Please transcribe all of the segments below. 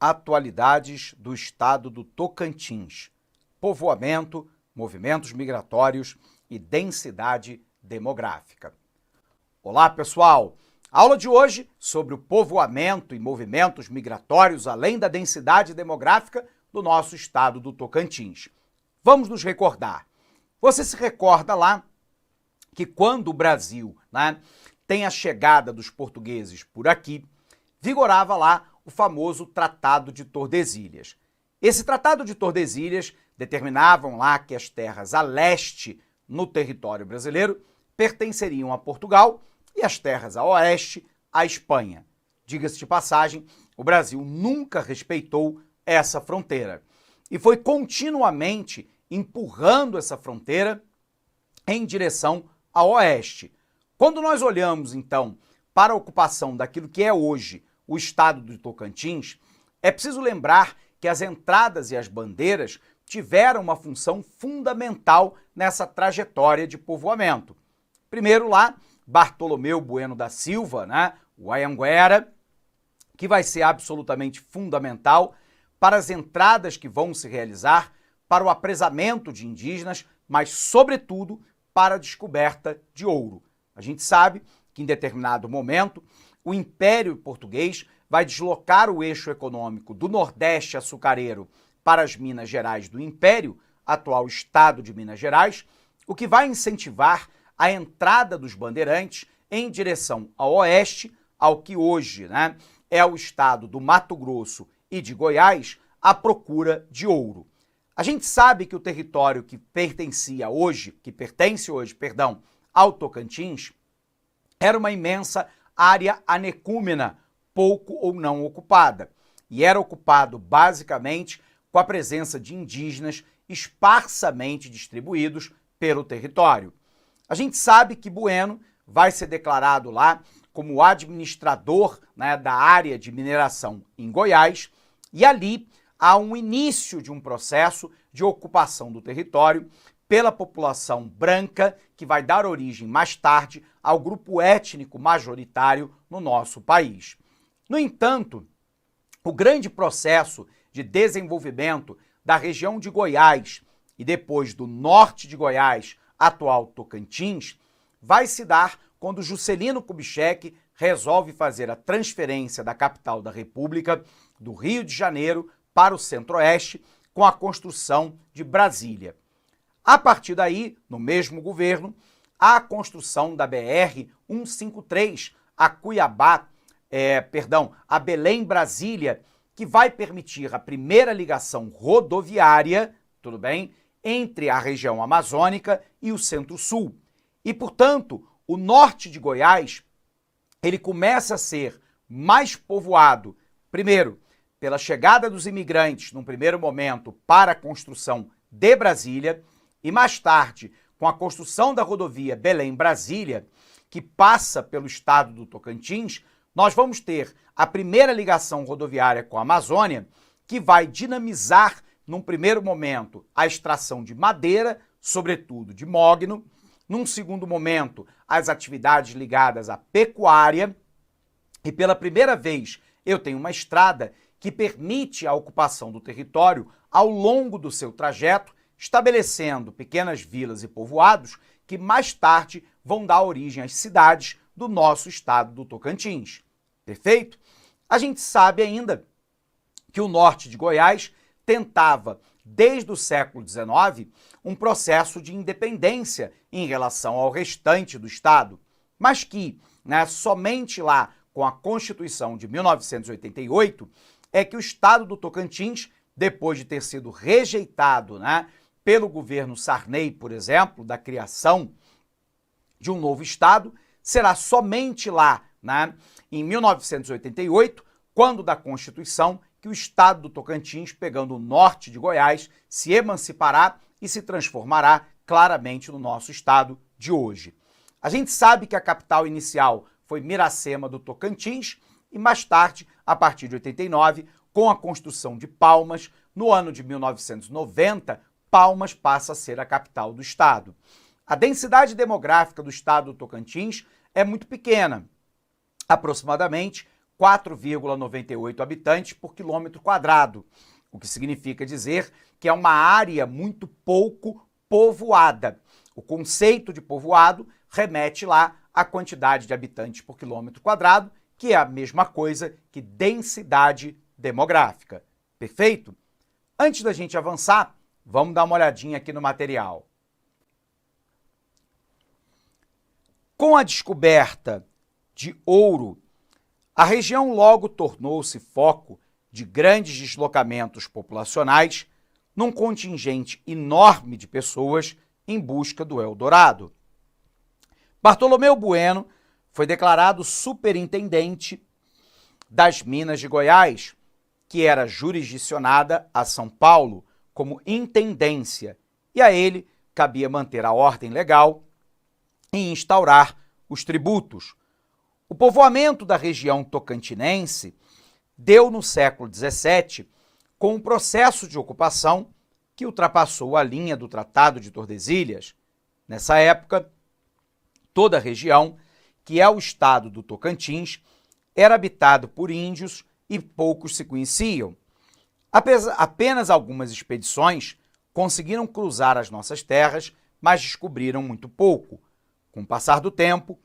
Atualidades do estado do Tocantins, povoamento, movimentos migratórios e densidade demográfica. Olá, pessoal! A aula de hoje sobre o povoamento e movimentos migratórios, além da densidade demográfica do nosso estado do Tocantins. Vamos nos recordar. Você se recorda lá que quando o Brasil, tem a chegada dos portugueses por aqui, vigorava lá o famoso Tratado de Tordesilhas. Esse Tratado de Tordesilhas determinavam lá que as terras a leste no território brasileiro pertenceriam a Portugal e as terras a oeste à Espanha. Diga-se de passagem, o Brasil nunca respeitou essa fronteira e foi continuamente empurrando essa fronteira em direção ao oeste. Quando nós olhamos, então, para a ocupação daquilo que é hoje o estado do Tocantins, é preciso lembrar que as entradas e as bandeiras tiveram uma função fundamental nessa trajetória de povoamento. Primeiro lá, Bartolomeu Bueno da Silva, o Anhanguera, que vai ser absolutamente fundamental para as entradas que vão se realizar, para o apresamento de indígenas, mas, sobretudo, para a descoberta de ouro. A gente sabe que, em determinado momento, o Império Português vai deslocar o eixo econômico do Nordeste açucareiro para as Minas Gerais do Império, atual estado de Minas Gerais, o que vai incentivar a entrada dos bandeirantes em direção ao oeste, ao que hoje é o estado do Mato Grosso e de Goiás, à procura de ouro. A gente sabe que o território que pertence hoje, ao Tocantins, era uma imensa área anecúmena, pouco ou não ocupada, e era ocupado basicamente com a presença de indígenas esparsamente distribuídos pelo território. A gente sabe que Bueno vai ser declarado lá como administrador da área de mineração em Goiás, e ali há um início de um processo de ocupação do território pela população branca, que vai dar origem mais tarde ao grupo étnico majoritário no nosso país. No entanto, o grande processo de desenvolvimento da região de Goiás e depois do norte de Goiás, atual Tocantins, vai se dar quando Juscelino Kubitschek resolve fazer a transferência da capital da República, do Rio de Janeiro, para o centro-oeste, com a construção de Brasília. A partir daí, no mesmo governo, a construção da BR-153 a Belém-Brasília, que vai permitir a primeira ligação rodoviária, entre a região amazônica e o centro-sul. E, portanto, o norte de Goiás, ele começa a ser mais povoado, primeiro, pela chegada dos imigrantes, num primeiro momento, para a construção de Brasília, e mais tarde, com a construção da rodovia Belém-Brasília, que passa pelo estado do Tocantins, nós vamos ter a primeira ligação rodoviária com a Amazônia, que vai dinamizar, num primeiro momento, a extração de madeira, sobretudo de mogno, num segundo momento, as atividades ligadas à pecuária, e pela primeira vez eu tenho uma estrada que permite a ocupação do território ao longo do seu trajeto, estabelecendo pequenas vilas e povoados que mais tarde vão dar origem às cidades do nosso estado do Tocantins. Perfeito? A gente sabe ainda que o norte de Goiás tentava, desde o século XIX, um processo de independência em relação ao restante do estado, mas que, somente lá com a Constituição de 1988, é que o estado do Tocantins, depois de ter sido rejeitado pelo governo Sarney, por exemplo, da criação de um novo estado, será somente lá, em 1988, quando da Constituição, que o estado do Tocantins, pegando o norte de Goiás, se emancipará e se transformará claramente no nosso estado de hoje. A gente sabe que a capital inicial foi Miracema do Tocantins e mais tarde, a partir de 89, com a construção de Palmas, no ano de 1990, Palmas passa a ser a capital do estado. A densidade demográfica do estado do Tocantins é muito pequena, aproximadamente 4,98 habitantes por quilômetro quadrado, o que significa dizer que é uma área muito pouco povoada. O conceito de povoado remete lá à quantidade de habitantes por quilômetro quadrado, que é a mesma coisa que densidade demográfica. Perfeito? Antes da gente avançar, vamos dar uma olhadinha aqui no material. Com a descoberta de ouro, a região logo tornou-se foco de grandes deslocamentos populacionais num contingente enorme de pessoas em busca do Eldorado. Bartolomeu Bueno foi declarado superintendente das Minas de Goiás, que era jurisdicionada a São Paulo como intendência, e a ele cabia manter a ordem legal e instaurar os tributos. O povoamento da região tocantinense deu no século XVII com um processo de ocupação que ultrapassou a linha do Tratado de Tordesilhas. Nessa época, toda a região, que é o estado do Tocantins, era habitado por índios e poucos se conheciam. Apenas algumas expedições conseguiram cruzar as nossas terras, mas descobriram muito pouco. Com o passar do tempo,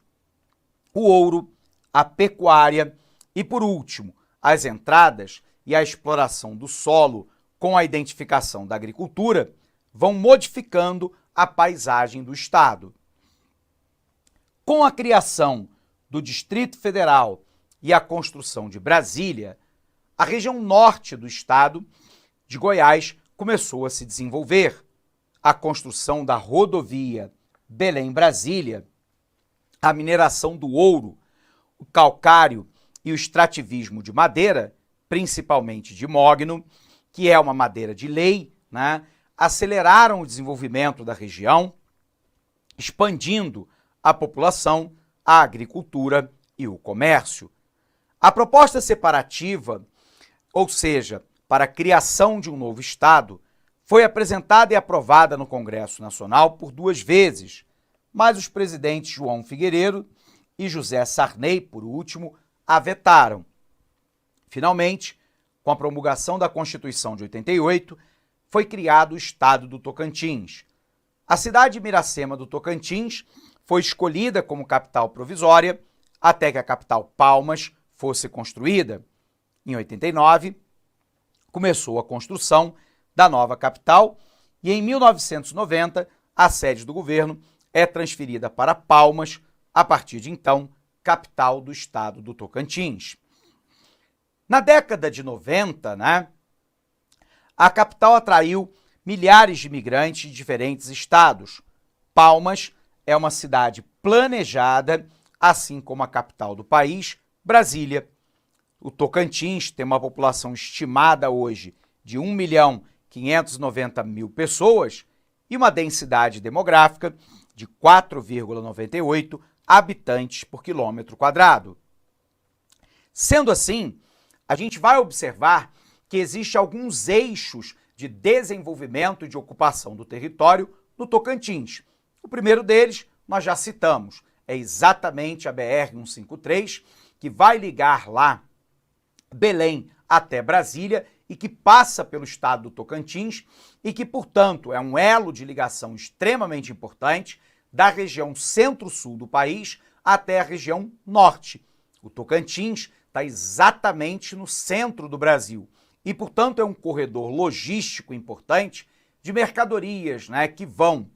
o ouro, a pecuária e, por último, as entradas e a exploração do solo com a identificação da agricultura vão modificando a paisagem do estado. Com a criação do Distrito Federal e a construção de Brasília, a região norte do estado de Goiás começou a se desenvolver. A construção da rodovia Belém-Brasília, a mineração do ouro, o calcário e o extrativismo de madeira, principalmente de mogno, que é uma madeira de lei, aceleraram o desenvolvimento da região, expandindo a população, a agricultura e o comércio. A proposta separativa, ou seja, para a criação de um novo Estado, foi apresentada e aprovada no Congresso Nacional por 2 vezes, mas os presidentes João Figueiredo e José Sarney, por último, a vetaram. Finalmente, com a promulgação da Constituição de 88, foi criado o Estado do Tocantins. A cidade de Miracema do Tocantins foi escolhida como capital provisória até que a capital Palmas fosse construída. Em 89, começou a construção da nova capital e em 1990 a sede do governo é transferida para Palmas, a partir de então, capital do estado do Tocantins. Na década de 90, a capital atraiu milhares de imigrantes de diferentes estados. Palmas é uma cidade planejada, assim como a capital do país, Brasília. O Tocantins tem uma população estimada hoje de 1.590.000 pessoas e uma densidade demográfica de 4,98 habitantes por quilômetro quadrado. Sendo assim, a gente vai observar que existem alguns eixos de desenvolvimento e de ocupação do território no Tocantins. O primeiro deles, nós já citamos, é exatamente a BR-153, que vai ligar lá Belém até Brasília e que passa pelo estado do Tocantins e que, portanto, é um elo de ligação extremamente importante da região centro-sul do país até a região norte. O Tocantins está exatamente no centro do Brasil e, portanto, é um corredor logístico importante de mercadorias, que vão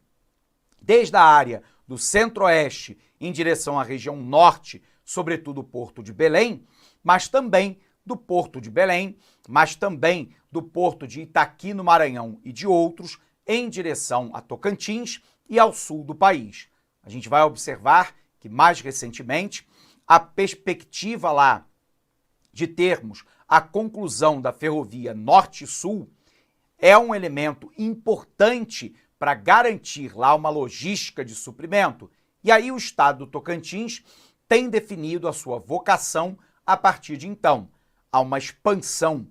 desde a área do centro-oeste em direção à região norte, sobretudo o Porto de Belém, mas também do Porto de Belém, mas também do Porto de Itaqui, no Maranhão, e de outros, em direção a Tocantins e ao sul do país. A gente vai observar que, mais recentemente, a perspectiva lá de termos a conclusão da ferrovia Norte-Sul é um elemento importante para garantir lá uma logística de suprimento. E aí o estado do Tocantins tem definido a sua vocação a partir de então. Há uma expansão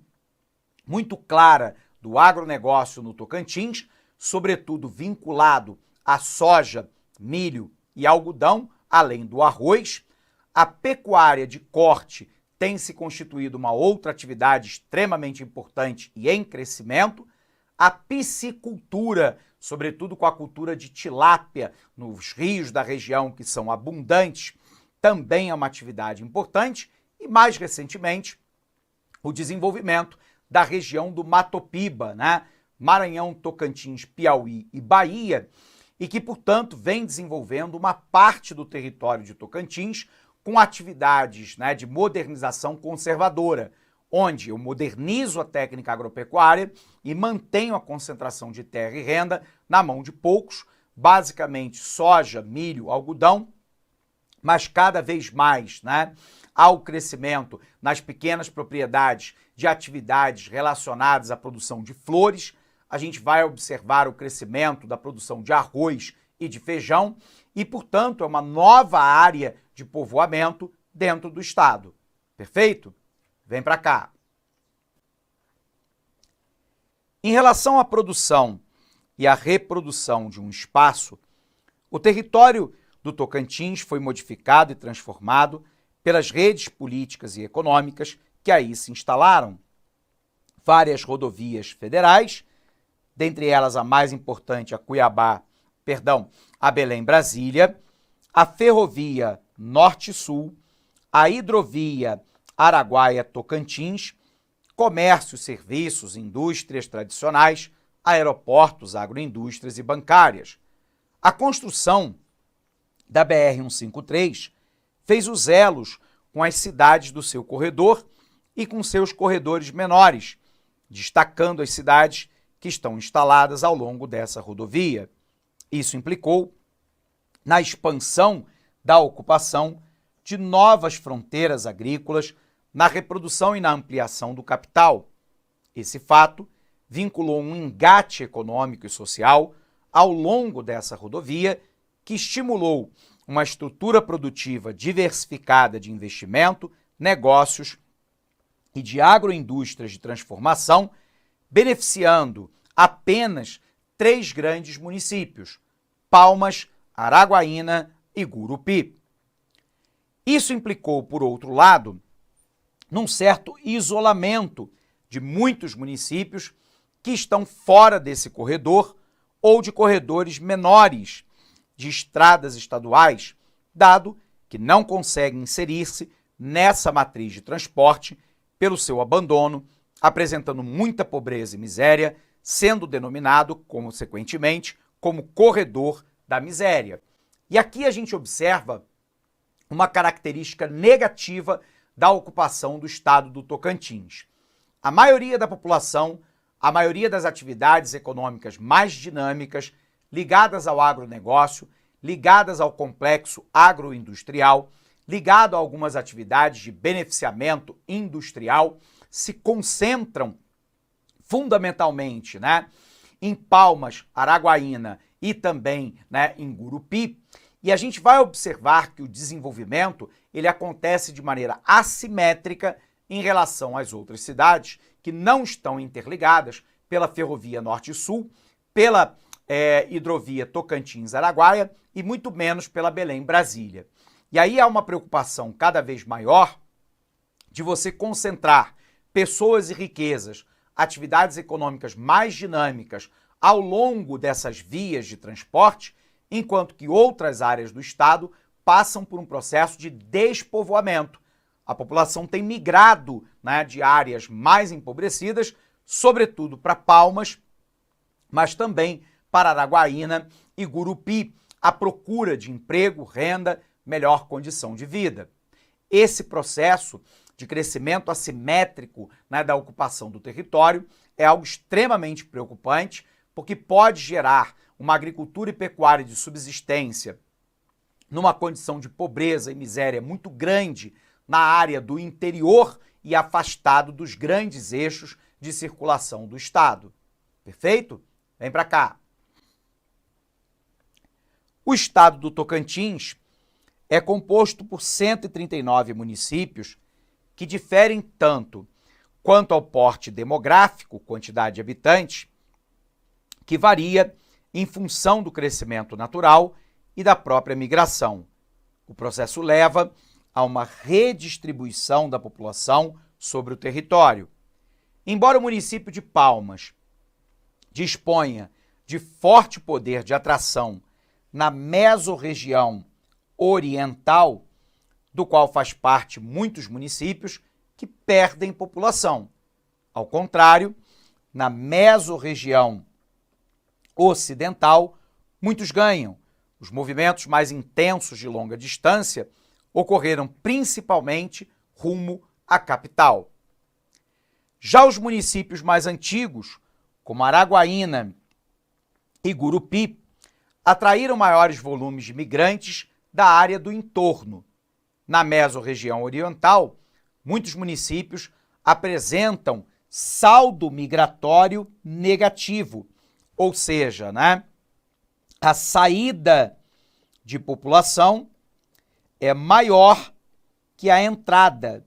muito clara do agronegócio no Tocantins, sobretudo vinculado à soja, milho e algodão, além do arroz. A pecuária de corte tem se constituído uma outra atividade extremamente importante e em crescimento, a piscicultura, sobretudo com a cultura de tilápia nos rios da região que são abundantes, também é uma atividade importante, e mais recentemente, o desenvolvimento da região do Mato Piba, né? Maranhão, Tocantins, Piauí e Bahia, e que, portanto, vem desenvolvendo uma parte do território de Tocantins com atividades, né, de modernização conservadora, onde eu modernizo a técnica agropecuária e mantenho a concentração de terra e renda na mão de poucos, basicamente soja, milho, algodão, mas cada vez mais, né, há o crescimento nas pequenas propriedades de atividades relacionadas à produção de flores. A gente vai observar o crescimento da produção de arroz e de feijão e, portanto, é uma nova área de povoamento dentro do estado. Perfeito? Vem para cá. Em relação à produção e à reprodução de um espaço, o território do Tocantins foi modificado e transformado pelas redes políticas e econômicas que aí se instalaram. Várias rodovias federais, dentre elas a mais importante, a Belém-Brasília, a ferrovia Norte-Sul, a hidrovia Araguaia-Tocantins, comércio, serviços, indústrias tradicionais, aeroportos, agroindústrias e bancárias. A construção da BR-153 fez os elos com as cidades do seu corredor e com seus corredores menores, destacando as cidades que estão instaladas ao longo dessa rodovia. Isso implicou na expansão da ocupação de novas fronteiras agrícolas, na reprodução e na ampliação do capital. Esse fato vinculou um engate econômico e social ao longo dessa rodovia, que estimulou uma estrutura produtiva diversificada de investimento, negócios e de agroindústrias de transformação, beneficiando apenas 3 grandes municípios: Palmas, Araguaína e Gurupi. Isso implicou, por outro lado, num certo isolamento de muitos municípios que estão fora desse corredor ou de corredores menores de estradas estaduais, dado que não conseguem inserir-se nessa matriz de transporte pelo seu abandono, apresentando muita pobreza e miséria, sendo denominado, consequentemente, como corredor da miséria. E aqui a gente observa uma característica negativa da ocupação do estado do Tocantins. A maioria da população, a maioria das atividades econômicas mais dinâmicas, ligadas ao agronegócio, ligadas ao complexo agroindustrial, ligado a algumas atividades de beneficiamento industrial, se concentram fundamentalmente, em Palmas, Araguaína e também, em Gurupi. E a gente vai observar que o desenvolvimento ele acontece de maneira assimétrica em relação às outras cidades que não estão interligadas pela ferrovia Norte-Sul, pela hidrovia Tocantins-Araguaia e muito menos pela Belém-Brasília. E aí há uma preocupação cada vez maior de você concentrar pessoas e riquezas, atividades econômicas mais dinâmicas ao longo dessas vias de transporte, enquanto que outras áreas do estado passam por um processo de despovoamento. A população tem migrado de áreas mais empobrecidas, sobretudo para Palmas, mas também para Araguaína e Gurupi, à procura de emprego, renda, melhor condição de vida. Esse processo de crescimento assimétrico da ocupação do território é algo extremamente preocupante, porque pode gerar uma agricultura e pecuária de subsistência numa condição de pobreza e miséria muito grande na área do interior e afastado dos grandes eixos de circulação do estado. Perfeito? Vem para cá. O estado do Tocantins é composto por 139 municípios que diferem tanto quanto ao porte demográfico, quantidade de habitantes, que varia em função do crescimento natural e da própria migração. O processo leva a uma redistribuição da população sobre o território. Embora o município de Palmas disponha de forte poder de atração na mesorregião oriental, do qual faz parte muitos municípios que perdem população. Ao contrário, na mesorregião ocidental, muitos ganham. Os movimentos mais intensos de longa distância ocorreram principalmente rumo à capital. Já os municípios mais antigos, como Araguaína e Gurupi, atraíram maiores volumes de migrantes da área do entorno. Na mesorregião oriental, muitos municípios apresentam saldo migratório negativo, ou seja, a saída de população é maior que a entrada.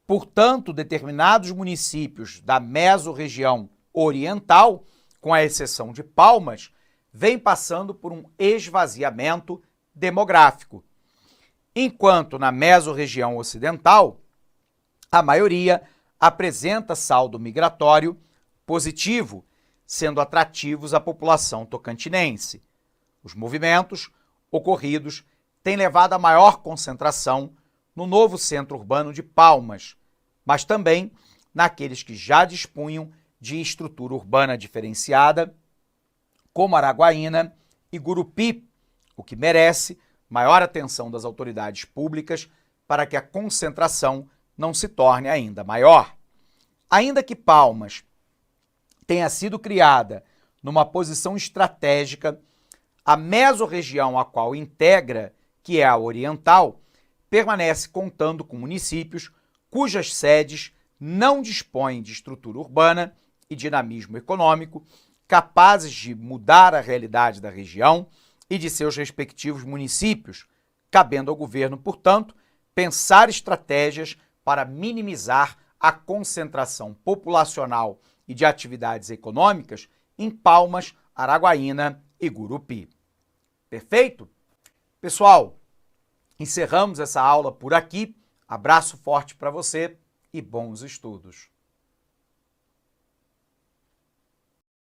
Portanto, determinados municípios da mesorregião oriental, com a exceção de Palmas, vêm passando por um esvaziamento demográfico. Enquanto na mesorregião ocidental, a maioria apresenta saldo migratório positivo, sendo atrativos à população tocantinense. Os movimentos ocorridos têm levado a maior concentração no novo centro urbano de Palmas, mas também naqueles que já dispunham de estrutura urbana diferenciada, como Araguaína e Gurupi, o que merece maior atenção das autoridades públicas para que a concentração não se torne ainda maior. Ainda que Palmas tenha sido criada numa posição estratégica, a mesorregião a qual integra, que é a oriental, permanece contando com municípios cujas sedes não dispõem de estrutura urbana e dinamismo econômico capazes de mudar a realidade da região e de seus respectivos municípios, cabendo ao governo, portanto, pensar estratégias para minimizar a concentração populacional e de atividades econômicas em Palmas, Araguaína e Gurupi. Perfeito? Pessoal, encerramos essa aula por aqui. Abraço forte para você e bons estudos.